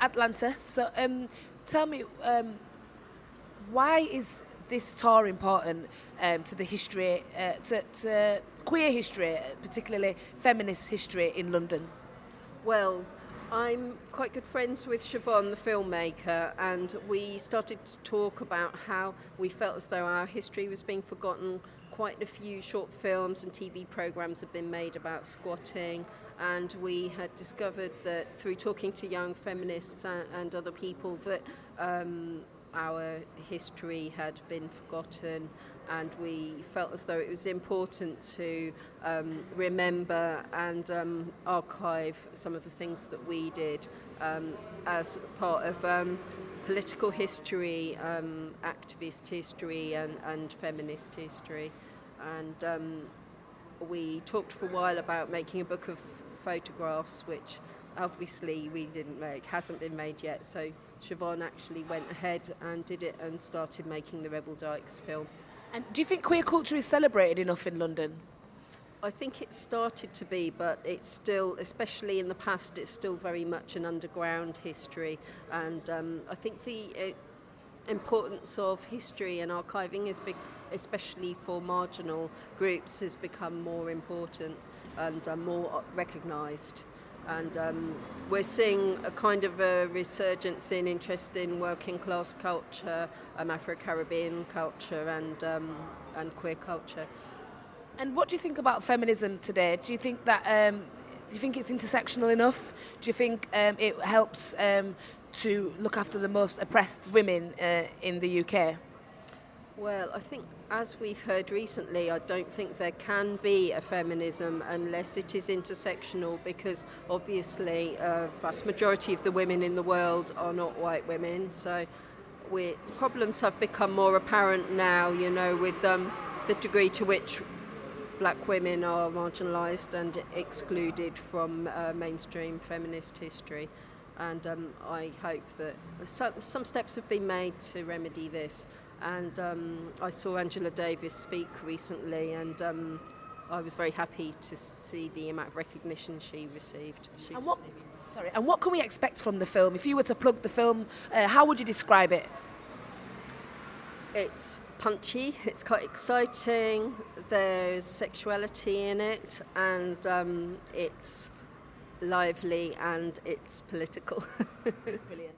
Atlanta. So, tell me, why is this tour important to the history, to queer history, particularly feminist history in London? Well, I'm quite good friends with Siobhan, the filmmaker, and we started to talk about how we felt as though our history was being forgotten. Quite a few short films and TV programs have been made about squatting, and we had discovered that through talking to young feminists and other people that our history had been forgotten, and we felt as though it was important to remember and archive some of the things that we did as part of political history, activist history, and feminist history. And we talked for a while about making a book of photographs, which obviously we didn't make, hasn't been made yet. So Siobhan actually went ahead and did it and started making the Rebel Dykes film. And do you think queer culture is celebrated enough in London? I think it started to be, but it's still, especially in the past, it's still very much an underground history. And I think the importance of history and archiving is big, especially for marginal groups, has become more important and more recognised. And we're seeing a kind of a resurgence in interest in working class culture, Afro-Caribbean culture, and queer culture. And what do you think about feminism today? Do you think that do you think it's intersectional enough? Do you think it helps to look after the most oppressed women in the UK? Well, I think, as we've heard recently, I don't think there can be a feminism unless it is intersectional, because obviously a vast majority of the women in the world are not white women. So problems have become more apparent now, you know, with the degree to which black women are marginalised and excluded from mainstream feminist history. And I hope that some steps have been made to remedy this. And I saw Angela Davis speak recently, and I was very happy to see the amount of recognition she received. And what can we expect from the film? If you were to plug the film, how would you describe it? It's punchy, it's quite exciting, there's sexuality in it, and it's lively and it's political. Brilliant.